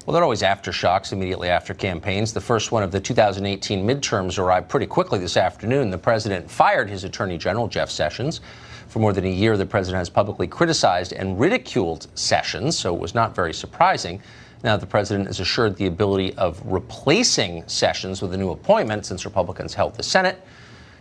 Well, there are always aftershocks immediately after campaigns. The first one of the 2018 midterms arrived pretty quickly this afternoon. The president fired his attorney general, Jeff Sessions. For more than a year, the president has publicly criticized and ridiculed Sessions, so it was not very surprising. Now the president is assured the ability of replacing Sessions with a new appointment since Republicans held the Senate.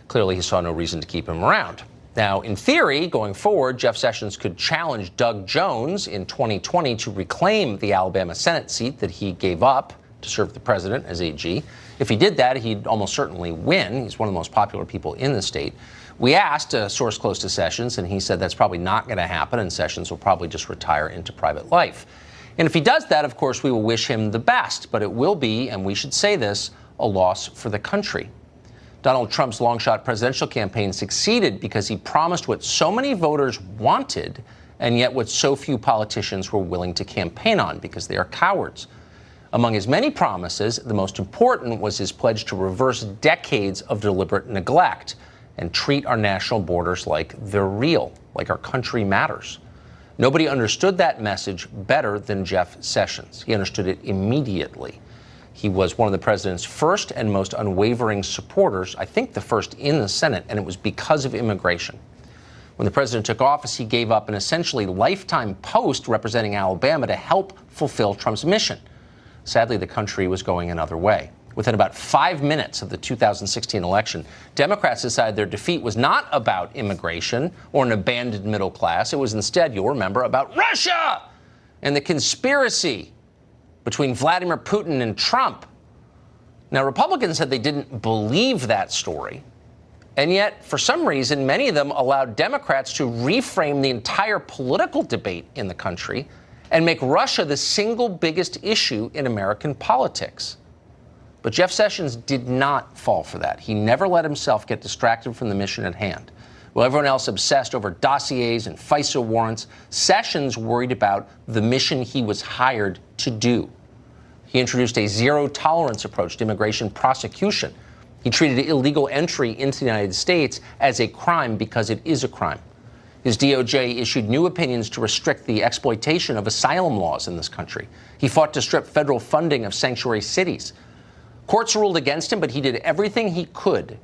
Clearly, he saw no reason to keep him around. Now, in theory, going forward, Jeff Sessions could challenge Doug Jones in 2020 to reclaim the Alabama Senate seat that he gave up to serve the president as AG. If he did that, he'd almost certainly win. He's one of the most popular people in the state. We asked a source close to Sessions, and he said that's probably not going to happen, and Sessions will probably just retire into private life. And if he does that, of course, we will wish him the best, but it will be, and we should say this, a loss for the country. Donald Trump's long-shot presidential campaign succeeded because he promised what so many voters wanted, and yet what so few politicians were willing to campaign on because they are cowards. Among his many promises, the most important was his pledge to reverse decades of deliberate neglect and treat our national borders like they're real, like our country matters. Nobody understood that message better than Jeff Sessions. He understood it immediately. He was one of the president's first and most unwavering supporters, I think the first in the Senate, and it was because of immigration. When the president took office, he gave up an essentially lifetime post representing Alabama to help fulfill Trump's mission. Sadly, the country was going another way. Within about 5 minutes of the 2016 election, Democrats decided their defeat was not about immigration or an abandoned middle class. It was instead, you'll remember, about Russia and the conspiracy between Vladimir Putin and Trump. Now, Republicans said they didn't believe that story. And yet, for some reason, many of them allowed Democrats to reframe the entire political debate in the country and make Russia the single biggest issue in American politics. But Jeff Sessions did not fall for that. He never let himself get distracted from the mission at hand. While everyone else obsessed over dossiers and FISA warrants, Sessions worried about the mission he was hired to do. He introduced a zero-tolerance approach to immigration prosecution. He treated illegal entry into the United States as a crime because it is a crime. His DOJ issued new opinions to restrict the exploitation of asylum laws in this country. He fought to strip federal funding of sanctuary cities. Courts ruled against him, but he did everything he could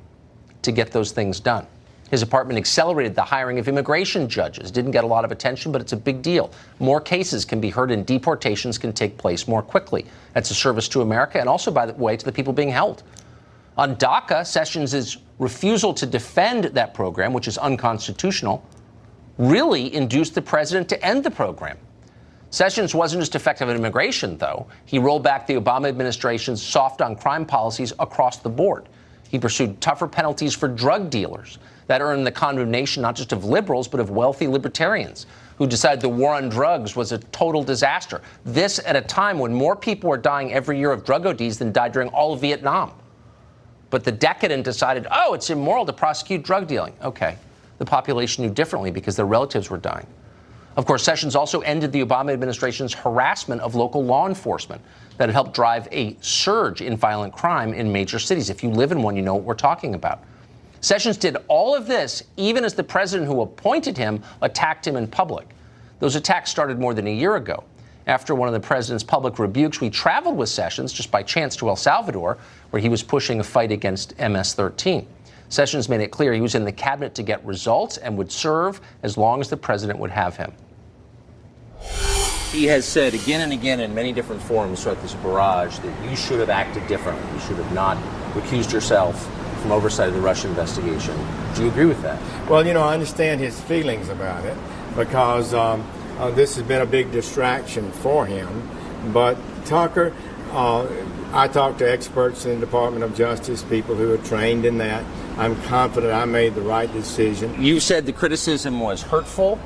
to get those things done. His department accelerated the hiring of immigration judges. Didn't get a lot of attention, but it's a big deal. More cases can be heard and deportations can take place more quickly. That's a service to America and also, by the way, to the people being held. On DACA, Sessions' refusal to defend that program, which is unconstitutional, really induced the president to end the program. Sessions wasn't just effective at immigration, though. He rolled back the Obama administration's soft-on-crime policies across the board. He pursued tougher penalties for drug dealers that earned the condemnation not just of liberals, but of wealthy libertarians who decided the war on drugs was a total disaster. This at a time when more people are dying every year of drug ODs than died during all of Vietnam. But the decadent decided, oh, it's immoral to prosecute drug dealing. Okay. The population knew differently because their relatives were dying. Of course, Sessions also ended the Obama administration's harassment of local law enforcement that had helped drive a surge in violent crime in major cities. If you live in one, you know what we're talking about. Sessions did all of this even as the president who appointed him attacked him in public. Those attacks started more than a year ago. After one of the president's public rebukes, we traveled with Sessions just by chance to El Salvador, where he was pushing a fight against MS-13. Sessions made it clear he was in the cabinet to get results and would serve as long as the president would have him. He has said again and again in many different forums throughout this barrage that you should have acted differently. You should have not recused yourself from oversight of the Russia investigation. Do you agree with that? Well, you know, I understand his feelings about it because this has been a big distraction for him. But Tucker, I talked to experts in the Department of Justice, people who are trained in that. I'm confident I made the right decision. You said the criticism was hurtful,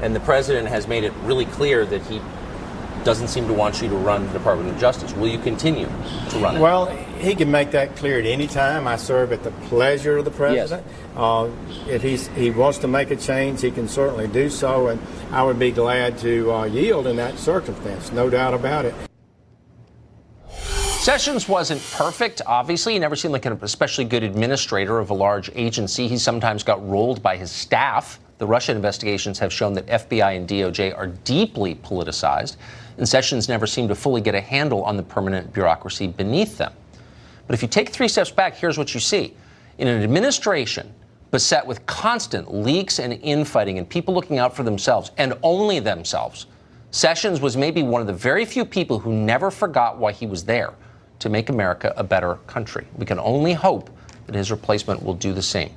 and the president has made it really clear that he doesn't seem to want you to run the Department of Justice. Will you continue to run it? Well, he can make that clear at any time. I serve at the pleasure of the president. Yes. If he wants to make a change, he can certainly do so, and I would be glad to yield in that circumstance, no doubt about it. Sessions wasn't perfect, obviously. He never seemed like an especially good administrator of a large agency. He sometimes got rolled by his staff. The Russia investigations have shown that FBI and DOJ are deeply politicized. and Sessions never seemed to fully get a handle on the permanent bureaucracy beneath them. But if you take 3 steps back, here's what you see. In an administration beset with constant leaks and infighting and people looking out for themselves and only themselves, Sessions was maybe one of the very few people who never forgot why he was there, to make America a better country. We can only hope that his replacement will do the same.